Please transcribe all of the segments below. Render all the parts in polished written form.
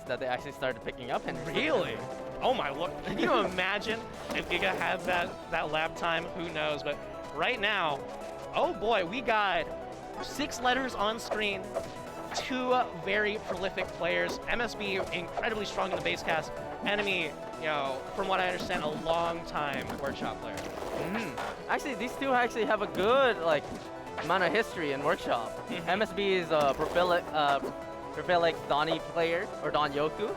that they actually started picking up. And really? Oh my lord! Can you imagine if Giga had that lab time? Who knows? But right now, oh boy, we got 6 letters on screen. 2 very prolific players. MSB incredibly strong in the base cast. NME, you know, from what I understand, a long-time workshop player. Actually, these two actually have a good amount of history in workshop. MSB is a prolific Donny player, or Donyoku,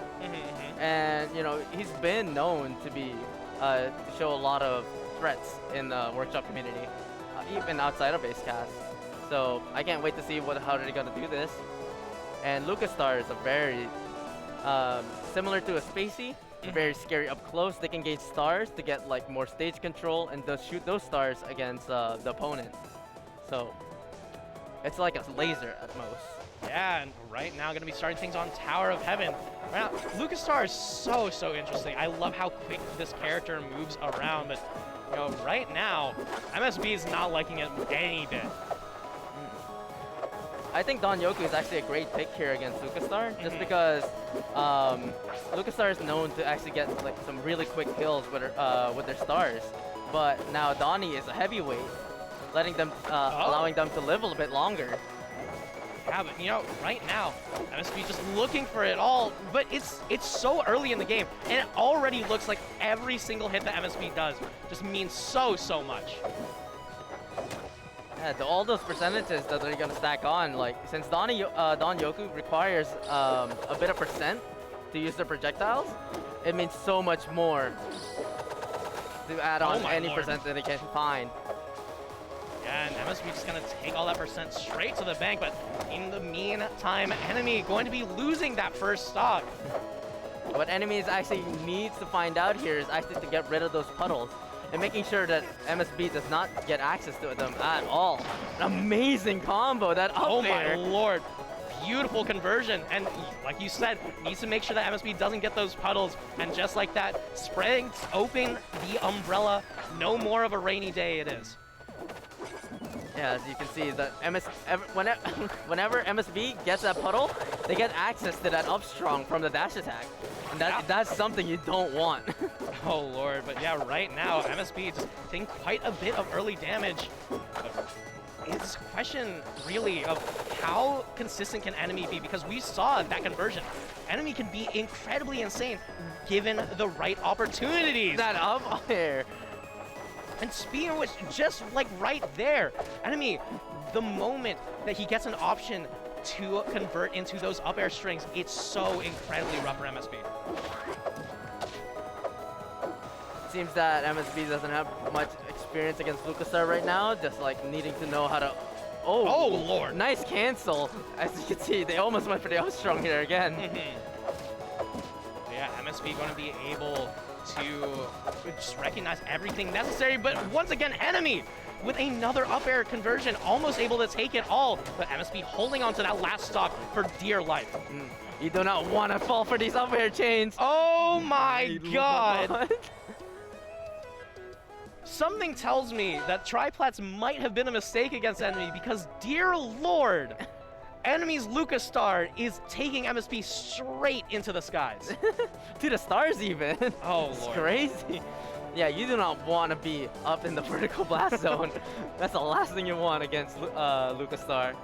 and you know he's been known to be to show a lot of threats in the workshop community, even outside of base cast. So I can't wait to see how they're gonna do this. And Lukastar is a very similar to a Spacey, very scary up close. They can gauge stars to get like more stage control and they'll shoot those stars against the opponent. So it's like a laser at most. Yeah, and right now going to be starting things on Tower of Heaven. Right now, Lukastar is so interesting. I love how quick this character moves around, but you know, right now, MSB is not liking it any bit. I think Donyoku is actually a great pick here against Lukastar, just because Lukastar is known to actually get like some really quick kills with their stars. But now Donny is a heavyweight, letting them, allowing them to live a little bit longer. Yeah, but you know, right now, MSB just looking for it all, but it's so early in the game, and it already looks like every single hit that MSB does just means so much. Yeah, all those percentages that they're gonna stack on, like since Donyoku requires a bit of percent to use their projectiles, it means so much more to add on any percent that they can find. Yeah, and MSB just gonna take all that percent straight to the bank, but in the meantime, NME going to be losing that first stock. What NME actually needs to find out here is actually to get rid of those puddles and making sure that MSB does not get access to them at all. An amazing combo that up Oh there. my lord. Beautiful conversion, and like you said, needs to make sure that MSB doesn't get those puddles, and just like that, spreading open the umbrella, no more of a rainy day it is. Yeah, as you can see, that whenever MSB gets that puddle, they get access to that up strong from the dash attack. And that's something you don't want. Oh lord, but yeah, right now, MSB just taking quite a bit of early damage. It's a question, really, of how consistent can NME be, because we saw that conversion. NME can be incredibly insane, given the right opportunities. That up there. And speaking of which, just like right there, NME, the moment that he gets an option to convert into those up air strings, it's so incredibly rough for MSB. It seems that MSB doesn't have much experience against Lukastar right now, just like needing to know how to... Oh lord! Nice cancel! As you can see, they almost went for the up strong here again. Yeah, MSB going to be able to just recognize everything necessary, but once again, NME with another up air conversion, almost able to take it all, but MSB holding on to that last stock for dear life. You do not want to fall for these up air chains. Oh my god! Something tells me that Triplats might have been a mistake against NME, because dear lord, NME's Lukastar is taking MSB straight into the skies. To the stars even. Oh it's lord. Crazy. Yeah, you do not want to be up in the vertical blast zone. That's the last thing you want against Lukastar.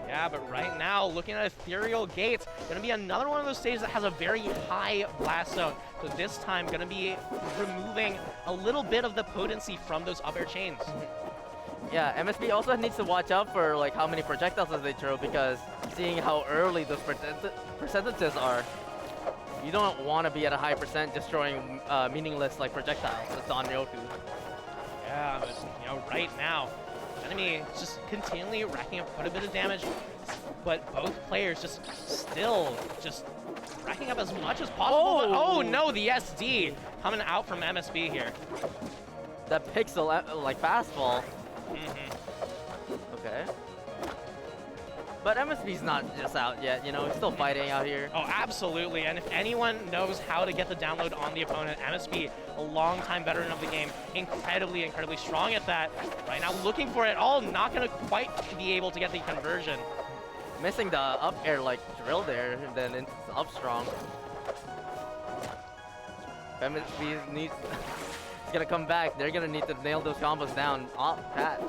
Yeah, but right now, looking at Ethereal Gates, going to be another one of those stages that has a very high blast zone. So this time, going to be removing a little bit of the potency from those up air chains. Yeah, MSB also needs to watch out for like how many projectiles they throw, because seeing how early those percentages are, you don't want to be at a high percent just throwing meaningless like projectiles. That's Donyoku. Yeah, but you know, right now, NME just continually racking up quite a bit of damage, but both players just still just racking up as much as possible. But, oh no, the SD coming out from MSB here. That pixel like fastball. Okay. But MSB's not just out yet, you know, he's still fighting out here. Oh, absolutely. And if anyone knows how to get the download on the opponent, MSB, a long-time veteran of the game, incredibly strong at that. Right now, looking for it all, not going to quite be able to get the conversion. Missing the up air like drill there, and then it's up strong. MSB needs. It's gonna come back. They're gonna need to nail those combos down. Oh, Pat.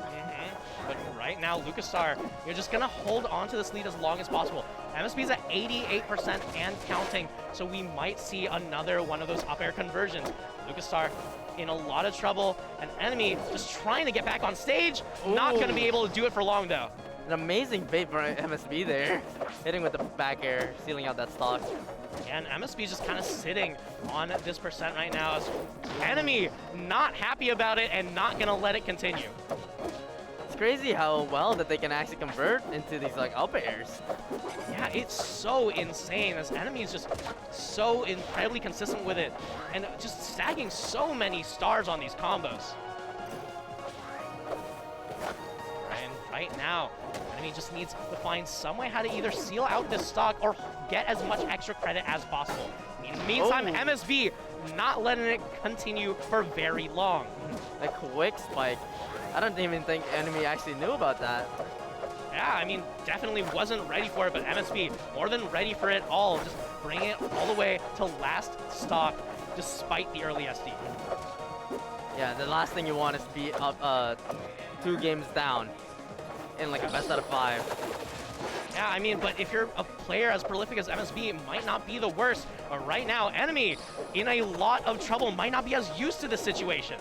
But right now, Lukastar, you're just gonna hold on to this lead as long as possible. MSB's at 88% and counting, so we might see another one of those up air conversions. Lukastar in a lot of trouble, and NME just trying to get back on stage. Ooh. Not gonna be able to do it for long though. An amazing bait for MSB there. Hitting with the back air, sealing out that stock. And MSB just kind of sitting on this percent right now. NME not happy about it and not gonna let it continue. It's crazy how well that they can actually convert into these like up airs. Yeah, it's so insane. This enemy is just so incredibly consistent with it and just stacking so many stars on these combos. And right now, enemy just needs to find some way how to either seal out this stock or get as much extra credit as possible. In the meantime, MSB not letting it continue for very long. A quick spike. I don't even think enemy actually knew about that. Yeah, I mean, definitely wasn't ready for it, but MSB more than ready for it all. Just bring it all the way to last stock despite the early SD. Yeah, the last thing you want is to be up 2 games down in like a best out of 5. Yeah, I mean, but if you're a player as prolific as MSB, it might not be the worst. But right now, enemy in a lot of trouble, might not be as used to the situation.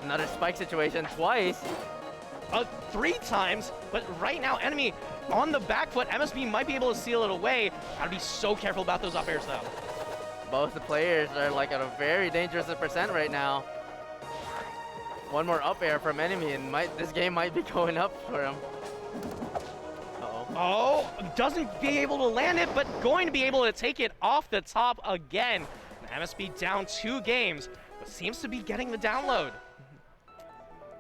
Another spike situation twice. 3 times, but right now, enemy on the back foot. MSB might be able to seal it away. Gotta be so careful about those up airs though. Both the players are like at a very dangerous percent right now. One more up air from enemy and this game might be going up for him. Oh, doesn't be able to land it, but going to be able to take it off the top again. MSB down 2 games, but seems to be getting the download.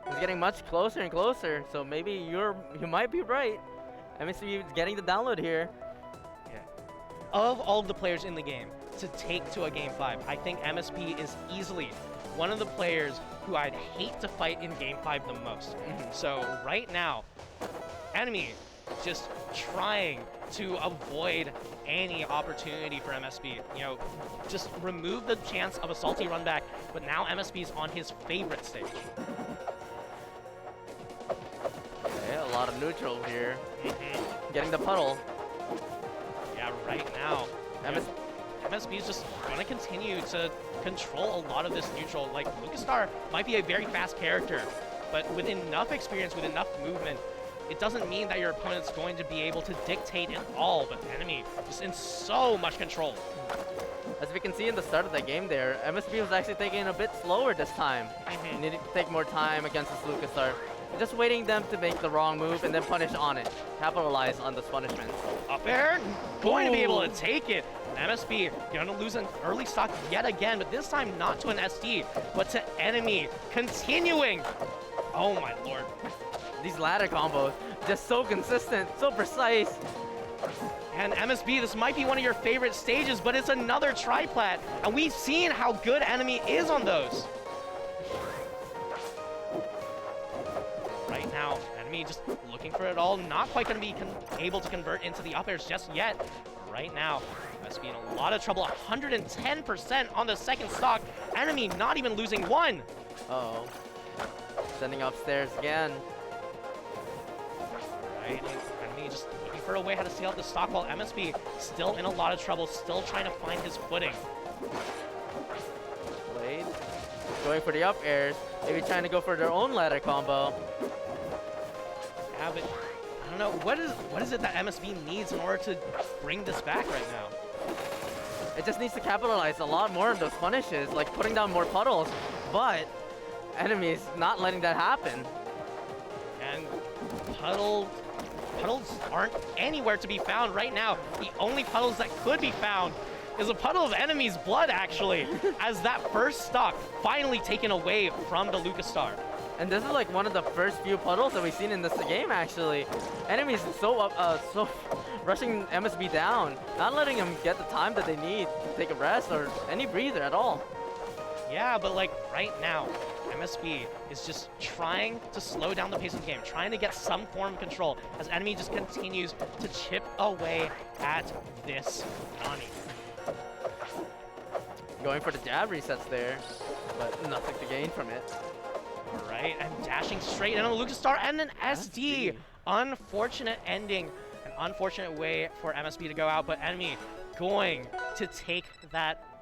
It's getting much closer and closer, so maybe you might be right. MSB is getting the download here. Yeah. Of all the players in the game to take to a Game 5, I think MSB is easily one of the players who I'd hate to fight in Game 5 the most. So right now, enemy just trying to avoid any opportunity for MSB. You know, just remove the chance of a salty run back, but now MSB's on his favorite stage. Yeah, a lot of neutral here. Getting the puddle. Yeah, right now. MSB is just going to continue to control a lot of this neutral. Like, Lukastar might be a very fast character, but with enough experience, with enough movement, it doesn't mean that your opponent's going to be able to dictate it all, but the enemy is in so much control. As we can see in the start of the game there, MSB was actually taking it a bit slower this time. Needed to take more time against this Lukastar. Just waiting them to make the wrong move and then punish on it. Capitalize on those punishments. Up air, going to be able to take it. MSB going to lose an early stock yet again, but this time not to an SD, but to enemy. Continuing. Oh my lord. These ladder combos, just so consistent, so precise. And MSB, this might be one of your favorite stages, but it's another triplat, and we've seen how good enemy is on those. Right now, enemy just looking for it all, not quite going to be able to convert into the up airs just yet. Right now, MSB in a lot of trouble, 110% on the second stock. Enemy not even losing 1. Uh-oh. Sending upstairs again. Right, enemy just looking for a way how to seal out the stock while MSB still in a lot of trouble, still trying to find his footing. Blade going for the up airs, maybe trying to go for their own ladder combo. Yeah, but I don't know, what is it that MSB needs in order to bring this back right now? It just needs to capitalize a lot more on those punishes, like putting down more puddles, but enemies not letting that happen. And puddles aren't anywhere to be found right now. The only puddles that could be found is a puddle of enemy's blood, actually, as that first stock finally taken away from the Lukastar. And this is like one of the first few puddles that we've seen in this game, actually. Enemies so rushing MSB down, not letting them get the time that they need to take a rest or any breather at all. Yeah, but like right now, MSB is just trying to slow down the pace of the game, trying to get some form of control as NME just continues to chip away at this Donny. Going for the jab resets there, but nothing to gain from it. All right, and dashing straight in on the Lukastar and an SD. Unfortunate ending, an unfortunate way for MSB to go out, but NME going to take that